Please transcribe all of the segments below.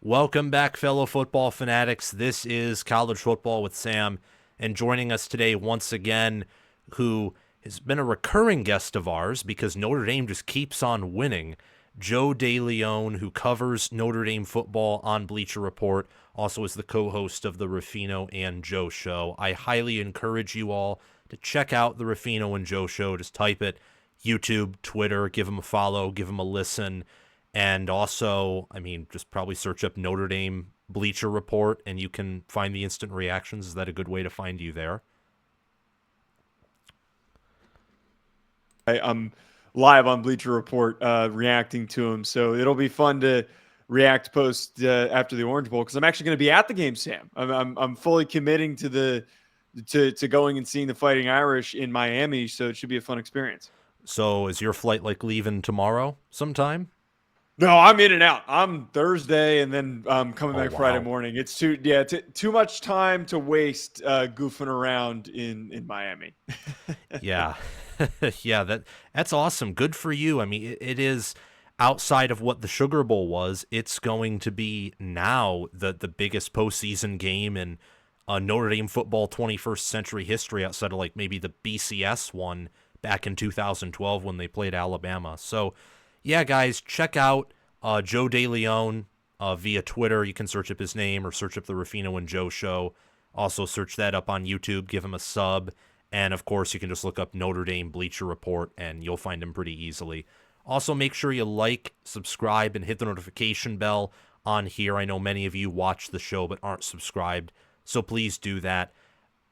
Welcome back, fellow football fanatics. This is College Football with Sam, and joining us today once again, who has been a recurring guest of ours because Notre Dame just keeps on winning, Joe DeLeone, who covers Notre Dame football on Bleacher Report, also is the co-host of the Ruffino and Joe Show. I highly encourage you all to check out the Ruffino and Joe Show. Just type it, YouTube, Twitter, give them a follow, give them a listen. And also, just probably search up Notre Dame Bleacher Report and you can find the instant reactions. Is that a good way to find you there? I'm live on Bleacher Report reacting to him. So it'll be fun to react post after the Orange Bowl because I'm actually going to be at the game, Sam. I'm fully committing to going and seeing the Fighting Irish in Miami. So it should be a fun experience. So is your flight like leaving tomorrow sometime? No, I'm in and out. I'm Thursday and then I'm coming back wow. Friday morning. It's too much time to waste goofing around in Miami. Yeah. Yeah, that's awesome. Good for you. It is outside of what the Sugar Bowl was. It's going to be now the biggest postseason game in Notre Dame football 21st century history outside of like maybe the BCS one back in 2012 when they played Alabama. So yeah, guys, check out Joe DeLeone via Twitter. You can search up his name or search up the Ruffino and Joe Show. Also search that up on YouTube. Give him a sub. And, of course, you can just look up Notre Dame Bleacher Report, and you'll find him pretty easily. Also, make sure you like, subscribe, and hit the notification bell on here. I know many of you watch the show but aren't subscribed, so please do that.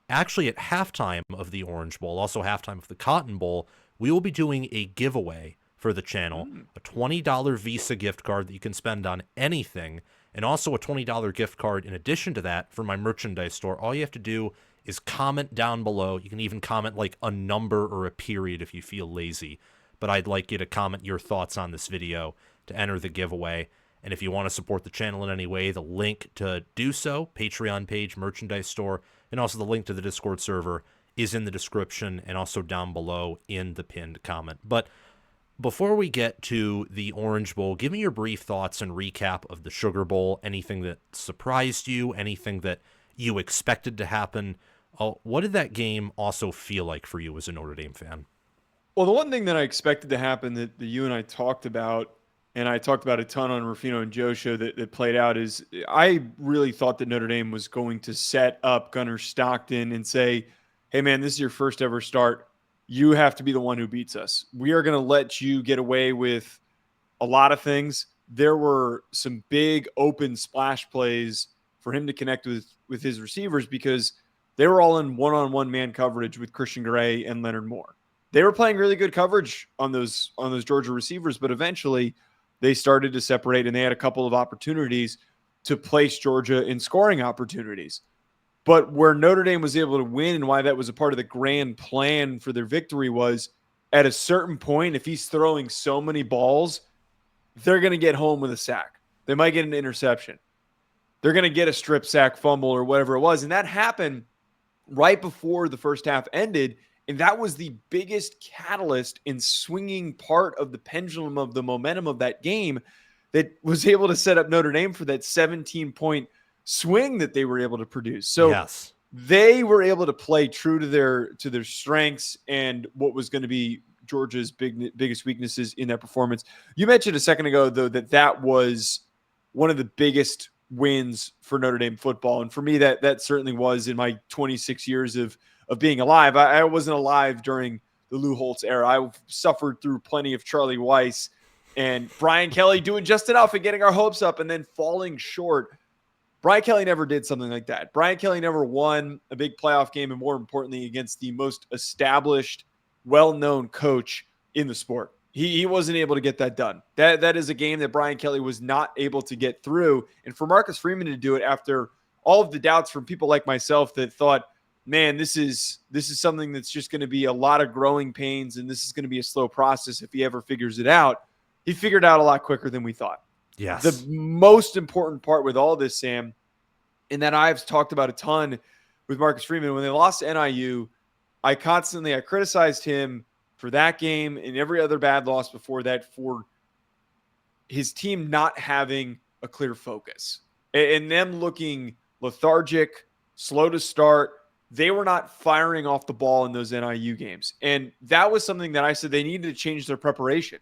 Actually, at halftime of the Orange Bowl, also halftime of the Cotton Bowl, we will be doing a giveaway for the channel, a $20 Visa gift card that you can spend on anything, and also a $20 gift card in addition to that for my merchandise store. All you have to do is comment down below. You can even comment like a number or a period if you feel lazy, but I'd like you to comment your thoughts on this video to enter the giveaway. And if you want to support the channel in any way, the link to do so, Patreon page, merchandise store, and also the link to the Discord server is in the description and also down below in the pinned comment. But before we get to the Orange Bowl, give me your brief thoughts and recap of the Sugar Bowl, anything that surprised you, anything that you expected to happen. What did that game also feel like for you as a Notre Dame fan? Well, the one thing that I expected to happen that you and I talked about, and I talked about a ton on Ruffino and Joe show that played out, is I really thought that Notre Dame was going to set up Gunnar Stockton and say, hey, man, this is your first ever start. You have to be the one who beats us. We are going to let you get away with a lot of things. There were some big open splash plays for him to connect with his receivers because they were all in one-on-one man coverage with Christian Gray and Leonard Moore. They were playing really good coverage on those Georgia receivers, but eventually they started to separate and they had a couple of opportunities to place Georgia in scoring opportunities. But where Notre Dame was able to win and why that was a part of the grand plan for their victory was at a certain point, if he's throwing so many balls, they're going to get home with a sack. They might get an interception. They're going to get a strip sack, fumble, or whatever it was. And that happened right before the first half ended. And that was the biggest catalyst in swinging part of the pendulum of the momentum of that game that was able to set up Notre Dame for that 17-point swing that they were able to produce. So yes, they were able to play true to their strengths and what was going to be Georgia's biggest weaknesses in that performance. You mentioned a second ago, though, that was one of the biggest wins for Notre Dame football. And for me, that certainly was in my 26 years of being alive. I wasn't alive during the Lou Holtz era. I suffered through plenty of Charlie Weiss and Brian Kelly doing just enough and getting our hopes up and then falling short. Brian Kelly never did something like that. Brian Kelly never won a big playoff game, and more importantly, against the most established, well-known coach in the sport. He wasn't able to get that done. That is a game that Brian Kelly was not able to get through. And for Marcus Freeman to do it after all of the doubts from people like myself that thought, man, this is something that's just going to be a lot of growing pains, and this is going to be a slow process if he ever figures it out. He figured out a lot quicker than we thought. yes. The most important part with all this, Sam, and that I've talked about a ton with Marcus Freeman, when they lost to NIU, I criticized him for that game and every other bad loss before that for his team not having a clear focus. And them looking lethargic, slow to start, they were not firing off the ball in those NIU games. And that was something that I said they needed to change their preparation.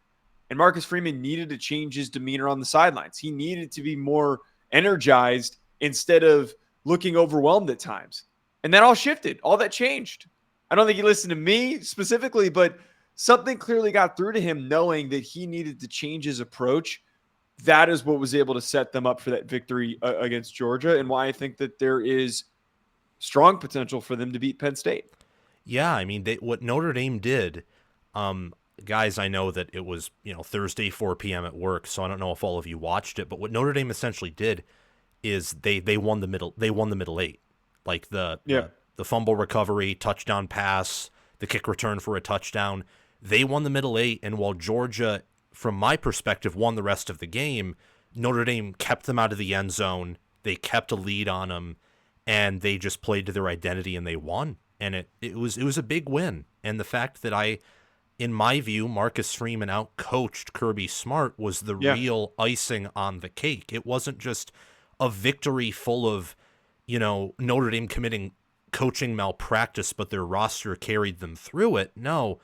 And Marcus Freeman needed to change his demeanor on the sidelines. He needed to be more energized instead of looking overwhelmed at times. And that all shifted. All that changed. I don't think he listened to me specifically, but something clearly got through to him knowing that he needed to change his approach. That is what was able to set them up for that victory against Georgia, and why I think that there is strong potential for them to beat Penn State. Yeah, I mean, what Notre Dame did, guys, I know that it was, Thursday 4 p.m. at work, so I don't know if all of you watched it, but what Notre Dame essentially did is they won the middle eight. Like the fumble recovery, touchdown pass, the kick return for a touchdown. They won the middle eight, and while Georgia, from my perspective, won the rest of the game, Notre Dame kept them out of the end zone. They kept a lead on them, and they just played to their identity, and they won. And it was a big win. And the fact that in my view, Marcus Freeman outcoached Kirby Smart was the real icing on the cake. It wasn't just a victory full of, Notre Dame committing coaching malpractice, but their roster carried them through it. No,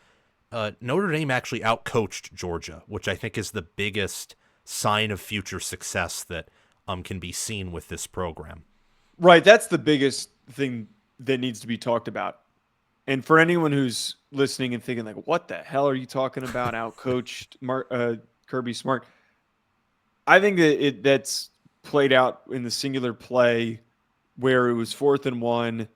Notre Dame actually outcoached Georgia, which I think is the biggest sign of future success that can be seen with this program. Right, that's the biggest thing that needs to be talked about. And for anyone who's listening and thinking, like, what the hell are you talking about? Outcoached Kirby Smart. I think that that's played out in the singular play where it was 4th and 1,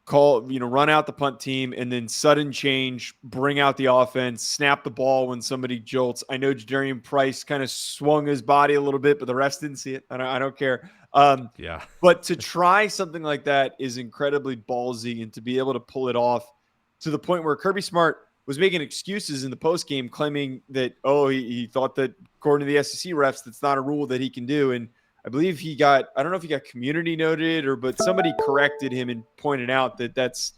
run out the punt team, and then sudden change, bring out the offense, snap the ball when somebody jolts. I know Jadarian Price kind of swung his body a little bit, but the refs didn't see it. I don't care. But to try something like that is incredibly ballsy, and to be able to pull it off to the point where Kirby Smart was making excuses in the postgame claiming that, he thought that according to the SEC refs, that's not a rule that he can do. And I believe I don't know if he got community noted but somebody corrected him and pointed out that that's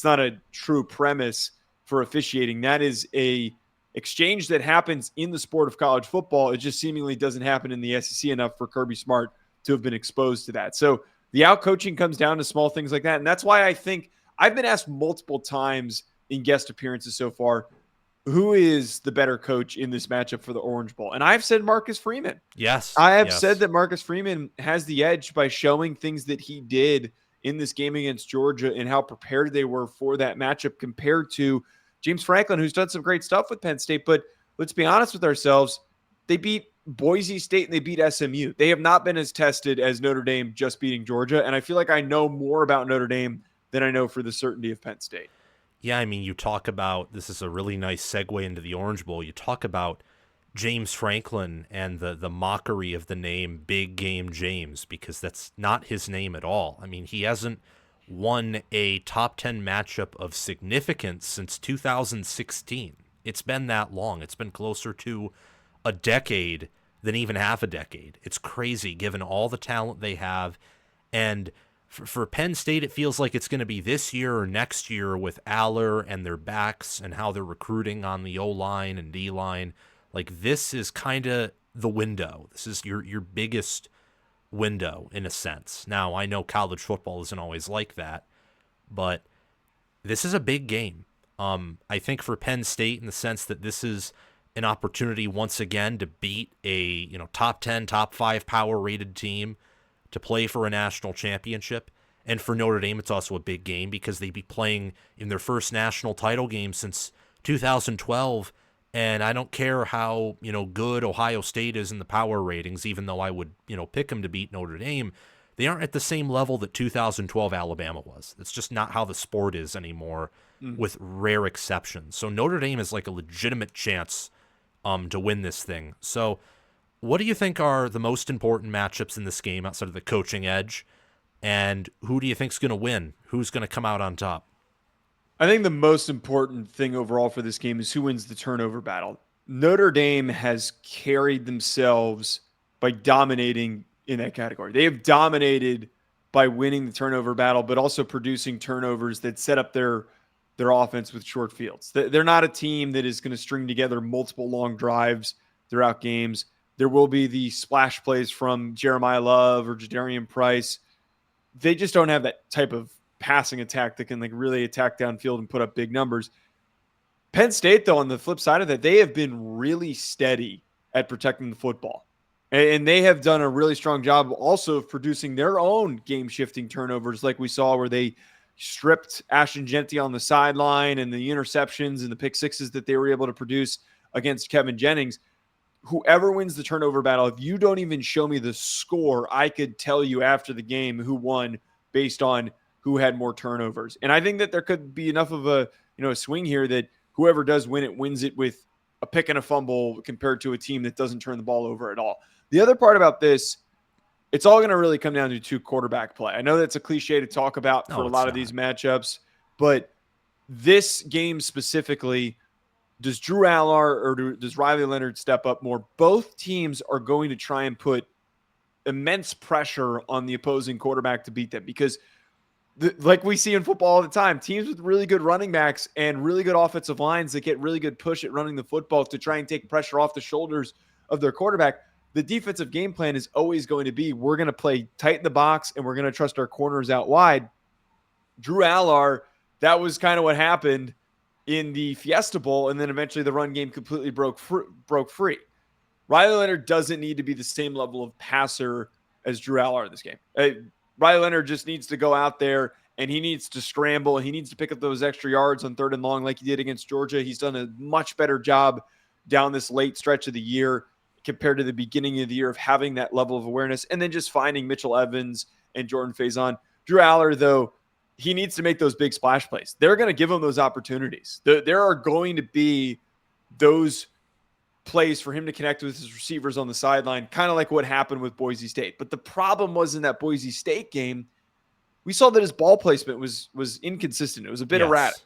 not a true premise for officiating. That is a exchange that happens in the sport of college football. It just seemingly doesn't happen in the SEC enough for Kirby Smart to have been exposed to that. So the out-coaching comes down to small things like that. And that's why I think I've been asked multiple times in guest appearances so far, who is the better coach in this matchup for the Orange Bowl? And I've said Marcus Freeman. Yes. I have said that Marcus Freeman has the edge by showing things that he did in this game against Georgia and how prepared they were for that matchup compared to James Franklin, who's done some great stuff with Penn State. But let's be honest with ourselves. They beat Boise State and they beat SMU. They have not been as tested as Notre Dame just beating Georgia. And I feel like I know more about Notre Dame than I know for the certainty of Penn State. Yeah, I mean, you talk about, this is a really nice segue into the Orange Bowl. You talk about James Franklin and the mockery of the name Big Game James, because that's not his name at all. I mean, he hasn't won a top 10 matchup of significance since 2016. It's been that long. It's been closer to a decade than even half a decade. It's crazy given all the talent they have. And for Penn State, it feels like it's going to be this year or next year with Aller and their backs and how they're recruiting on the O-line and D-line. Like, this is kind of the window. This is your biggest window in a sense. Now, I know college football isn't always like that, but this is a big game. I think for Penn State, in the sense that this is an opportunity once again to beat a top 10, top 5 power rated team, to play for a national championship. And for Notre Dame, it's also a big game because they'd be playing in their first national title game since 2012. And I don't care how, good Ohio State is in the power ratings, even though I would, pick them to beat Notre Dame. They aren't at the same level that 2012 Alabama was. It's just not how the sport is anymore, with rare exceptions. So Notre Dame is like a legitimate chance to win this thing. So what do you think are the most important matchups in this game outside of the coaching edge? And who do you think is going to win? Who's going to come out on top? I think the most important thing overall for this game is who wins the turnover battle. Notre Dame has carried themselves by dominating in that category. They have dominated by winning the turnover battle, but also producing turnovers that set up their offense with short fields. They're not a team that is going to string together multiple long drives throughout games. There will be the splash plays from Jeremiyah Love or Jadarian Price. They just don't have that type of passing attack that can like really attack downfield and put up big numbers. Penn State, though, on the flip side of that, they have been really steady at protecting the football. And they have done a really strong job also of producing their own game-shifting turnovers like we saw where they stripped Ashton Genty on the sideline and the interceptions and the pick sixes that they were able to produce against Kevin Jennings. Whoever wins the turnover battle, if you don't even show me the score, I could tell you after the game who won based on who had more turnovers. And I think that there could be enough of a swing here that whoever does win it wins it with a pick and a fumble compared to a team that doesn't turn the ball over at all. The other part about this, it's all going to really come down to quarterback play. I know that's a cliche to talk about for a lot of these matchups, but this game specifically, does Drew Allar or does Riley Leonard step up more? Both teams are going to try and put immense pressure on the opposing quarterback to beat them because like we see in football all the time, teams with really good running backs and really good offensive lines that get really good push at running the football to try and take pressure off the shoulders of their quarterback. The defensive game plan is always going to be, we're going to play tight in the box and we're going to trust our corners out wide. Drew Allar, that was kind of what happened in the Fiesta Bowl, and then eventually the run game completely broke free. Riley Leonard doesn't need to be the same level of passer as Drew Allar in this game. Riley Leonard just needs to go out there and he needs to scramble. He needs to pick up those extra yards on 3rd and long like he did against Georgia. He's done a much better job down this late stretch of the year compared to the beginning of the year of having that level of awareness and then just finding Mitchell Evans and Jordan Faison. Drew Allar, though, he needs to make those big splash plays. They're going to give him those opportunities. There are going to be those plays for him to connect with his receivers on the sideline, kind of like what happened with Boise State. But the problem was in that Boise State game, we saw that his ball placement was inconsistent. It was a bit erratic.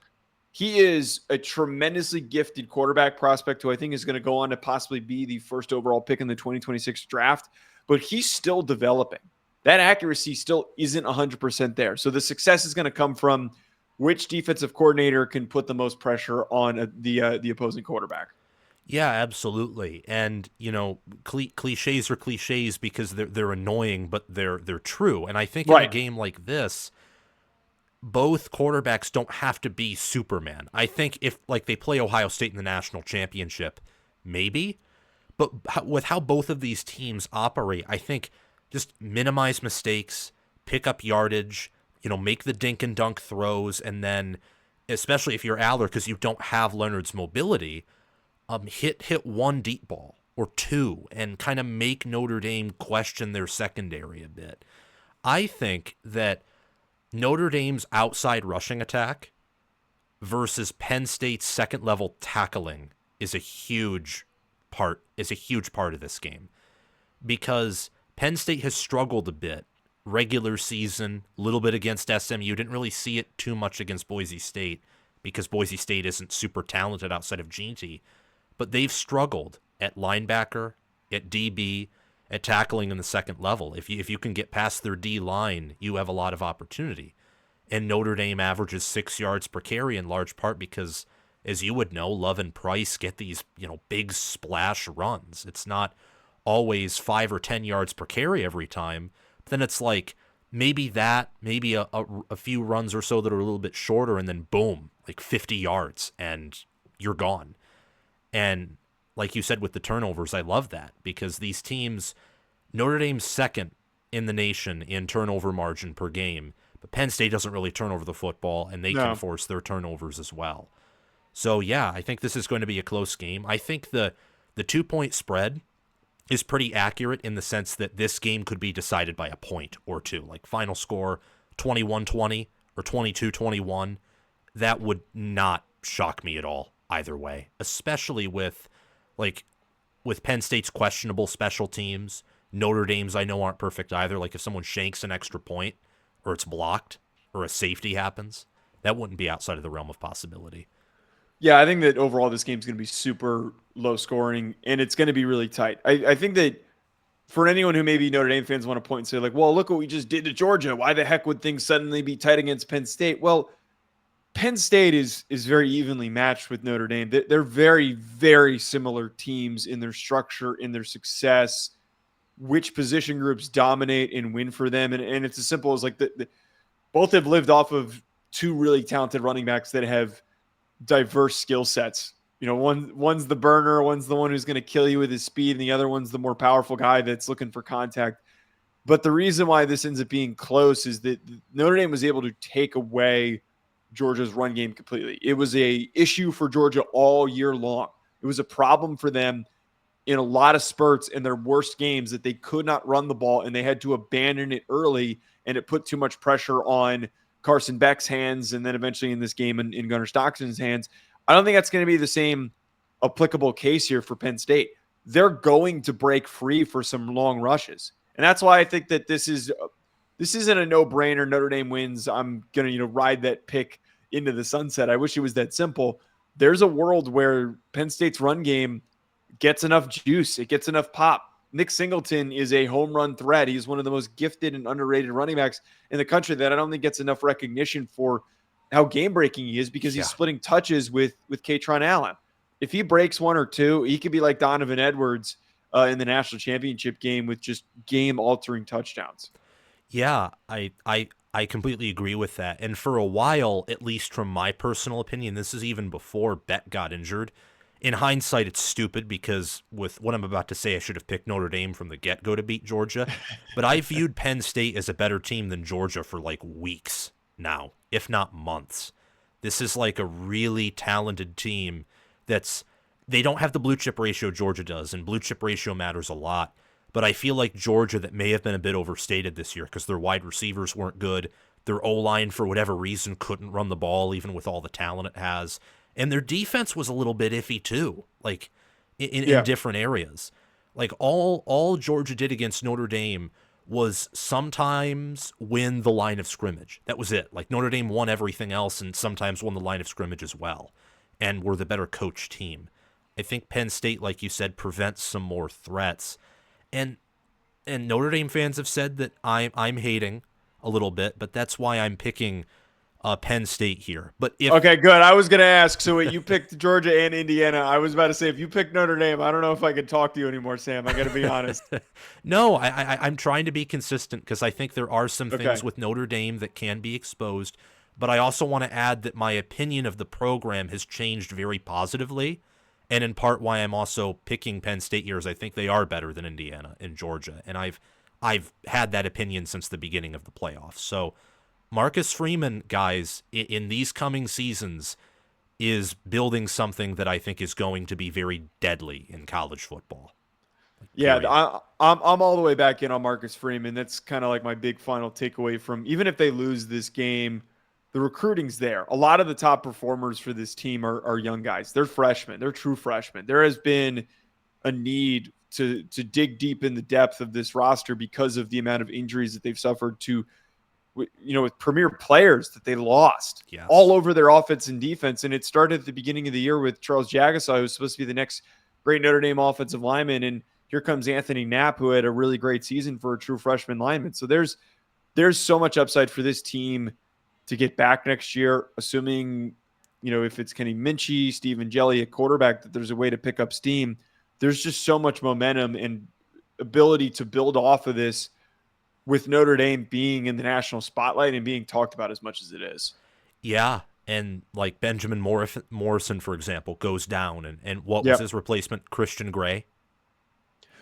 He is a tremendously gifted quarterback prospect who I think is going to go on to possibly be the first overall pick in the 2026 draft, but he's still developing. That accuracy still isn't 100% there. So the success is going to come from which defensive coordinator can put the most pressure on the opposing quarterback. Yeah, absolutely. And, cliches are cliches because they're annoying, but they're true. And I think in a game like this, both quarterbacks don't have to be Superman. I think if they play Ohio State in the national championship, maybe. But with how both of these teams operate, I think just minimize mistakes, pick up yardage, make the dink and dunk throws, and then, especially if you're Aller, because you don't have Leonard's mobility, hit one deep ball or two and kind of make Notre Dame question their secondary a bit. I think that Notre Dame's outside rushing attack versus Penn State's second level tackling is a huge part of this game, because Penn State has struggled a bit regular season, a little bit against SMU. Didn't really see it too much against Boise State because Boise State isn't super talented outside of Ginty, but they've struggled at linebacker, at DB, at tackling in the second level. If you can get past their D line, you have a lot of opportunity. And Notre Dame averages 6 yards per carry in large part because, as you would know, Love and Price get these, big splash runs. It's not always 5 or 10 yards per carry every time. But then it's like maybe a few runs or so that are a little bit shorter, and then boom, 50 yards and you're gone. And like you said with the turnovers, I love that because these teams, Notre Dame's second in the nation in turnover margin per game, but Penn State doesn't really turn over the football, and they can force their turnovers as well. So yeah, I think this is going to be a close game. I think the 2-point spread is pretty accurate in the sense that this game could be decided by a point or two, final score 21-20 or 22-21. That would not shock me at all either way, especially with Penn State's questionable special teams. Notre Dame's I know aren't perfect either. If someone shanks an extra point or it's blocked or a safety happens, that wouldn't be outside of the realm of possibility. Yeah, I think that overall this game's going to be super low scoring, and it's going to be really tight. I think that for anyone who maybe Notre Dame fans want to point and say, well, look what we just did to Georgia. Why the heck would things suddenly be tight against Penn State? Well, Penn State is very evenly matched with Notre Dame. They're very, very similar teams in their structure, in their success, which position groups dominate and win for them. And it's as simple as like both have lived off of two really talented running backs that have diverse skill sets. You know, one's the burner, one's the one who's going to kill you with his speed, and the other one's the more powerful guy that's looking for contact. But the reason why this ends up being close is that Notre Dame was able to take away Georgia's run game completely. It was a issue for Georgia all year long. It was a problem for them in a lot of spurts in their worst games that they could not run the ball, and they had to abandon it early, and it put too much pressure on Carson Beck's hands, and then eventually in this game in Gunnar Stockton's hands. I don't think that's going to be the same applicable case here for Penn State. They're going to break free for some long rushes. And that's why I think that this isn't a no-brainer. Notre Dame wins. I'm going to, ride that pick into the sunset. I wish it was that simple. There's a world where Penn State's run game gets enough juice. It gets enough pop. Nick Singleton is a home run threat. He's one of the most gifted and underrated running backs in the country that I don't think gets enough recognition for how game-breaking he is, because he's splitting touches with Katron Allen. If he breaks one or two, he could be like Donovan Edwards in the national championship game with just game-altering touchdowns. Yeah, I completely agree with that. And for a while, at least from my personal opinion, this is even before Beck got injured. In hindsight, it's stupid because with what I'm about to say, I should have picked Notre Dame from the get-go to beat Georgia. But I viewed Penn State as a better team than Georgia for like weeks now, if not months. This is like a really talented team they don't have the blue chip ratio Georgia does, and blue chip ratio matters a lot. But I feel like Georgia, that may have been a bit overstated this year because their wide receivers weren't good. Their O-line, for whatever reason, couldn't run the ball, even with all the talent it has. And their defense was a little bit iffy too, like in different areas. Like all Georgia did against Notre Dame was sometimes win the line of scrimmage. That was it. Like Notre Dame won everything else and sometimes won the line of scrimmage as well, and were the better coached team. I think Penn State, like you said, prevents some more threats. And Notre Dame fans have said that I'm hating a little bit, but that's why I'm picking Penn State here. But okay, good. I was going to ask. So you picked Georgia and Indiana. I was about to say, if you picked Notre Dame, I don't know if I could talk to you anymore, Sam. I got to be honest. No, I'm trying to be consistent because I think there are some things with Notre Dame that can be exposed. But I also want to add that my opinion of the program has changed very positively. And in part why I'm also picking Penn State here is I think they are better than Indiana and Georgia. And I've had that opinion since the beginning of the playoffs. So Marcus Freeman, guys, in these coming seasons is building something that I think is going to be very deadly in college football. Yeah, I'm all the way back in on Marcus Freeman. That's kind of like my big final takeaway from, even if they lose this game, the recruiting's there. A lot of the top performers for this team are young guys. They're freshmen. They're true freshmen. There has been a need to dig deep in the depth of this roster because of the amount of injuries that they've suffered to, with premier players that they lost all over their offense and defense. And it started at the beginning of the year with Charles Jagasaw, who's supposed to be the next great Notre Dame offensive lineman. And here comes Anthony Knapp, who had a really great season for a true freshman lineman. So there's so much upside for this team to get back next year, assuming, if it's Kenny Minchie, Stephen Jelly at quarterback, that there's a way to pick up steam. There's just so much momentum and ability to build off of this with Notre Dame being in the national spotlight and being talked about as much as it is. Yeah, and like Benjamin Morrison, for example, goes down. And what was his replacement? Christian Gray?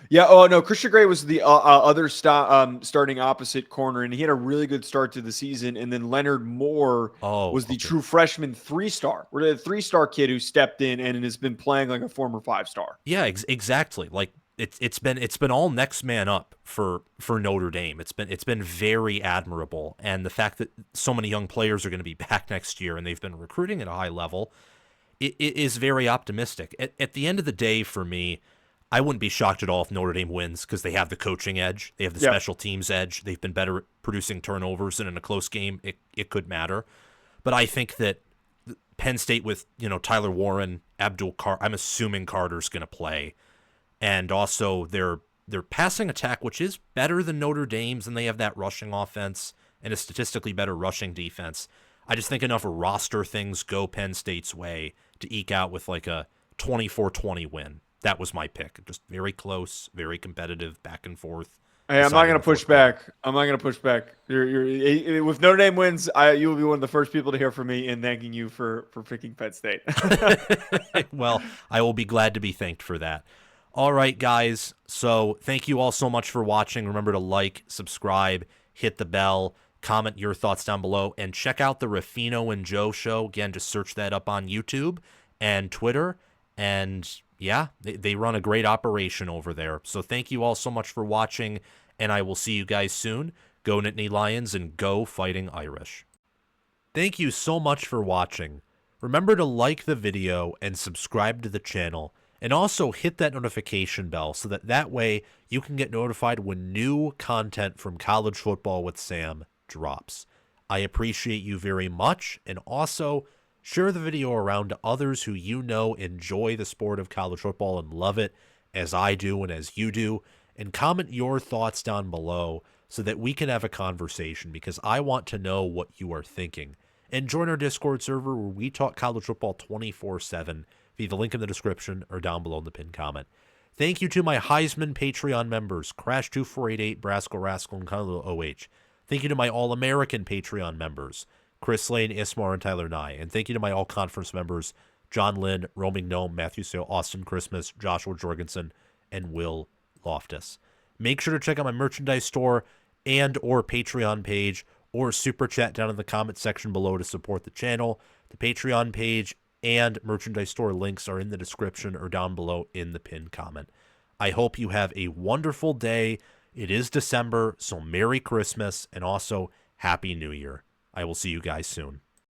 Yeah. Oh, no. Christian Gray was the other starting opposite corner, and he had a really good start to the season. And then Leonard Moore was the true freshman 3-star. We're the 3-star kid who stepped in and has been playing like a former 5-star. Yeah, exactly. Like it's been all next man up for Notre Dame. It's been very admirable, and the fact that so many young players are going to be back next year and they've been recruiting at a high level, it is very optimistic. At the end of the day, for me, I wouldn't be shocked at all if Notre Dame wins because they have the coaching edge. They have the special teams edge. They've been better at producing turnovers, and in a close game, it could matter. But I think that Penn State with, Tyler Warren, I'm assuming Carter's going to play. And also their passing attack, which is better than Notre Dame's, and they have that rushing offense and a statistically better rushing defense. I just think enough roster things go Penn State's way to eke out with like a 24-20 win. That was my pick. Just very close, very competitive, back and forth. Hey, I'm not going to push back. I'm not going to push back. If Notre Dame wins, you will be one of the first people to hear from me in thanking you for picking Penn State. Well, I will be glad to be thanked for that. All right, guys. So thank you all so much for watching. Remember to like, subscribe, hit the bell, comment your thoughts down below, and check out the Ruffino and Joe show. Again, just search that up on YouTube and Twitter. And yeah, they run a great operation over there. So thank you all so much for watching, and I will see you guys soon. Go Nittany Lions and go Fighting Irish. Thank you so much for watching. Remember to like the video and subscribe to the channel, and also hit that notification bell so that way you can get notified when new content from College Football with Sam drops. I appreciate you very much, and also share the video around to others who you know enjoy the sport of college football and love it as I do and as you do, and comment your thoughts down below so that we can have a conversation, because I want to know what you are thinking. And join our Discord server where we talk college football 24/7 via the link in the description or down below in the pinned comment. Thank you to my Heisman Patreon members, Crash2488, Brascal Rascal, and Kylo OH. Thank you to my All-American Patreon members, Chris Lane, Ismar, and Tyler Nye. And thank you to my All-Conference members, John Lynn, Roaming Gnome, Matthew Sale, Austin Christmas, Joshua Jorgensen, and Will Loftus. Make sure to check out my merchandise store and or Patreon page, or super chat down in the comment section below to support the channel. The Patreon page and merchandise store links are in the description or down below in the pinned comment. I hope you have a wonderful day. It is December, so Merry Christmas and also Happy New Year. I will see you guys soon.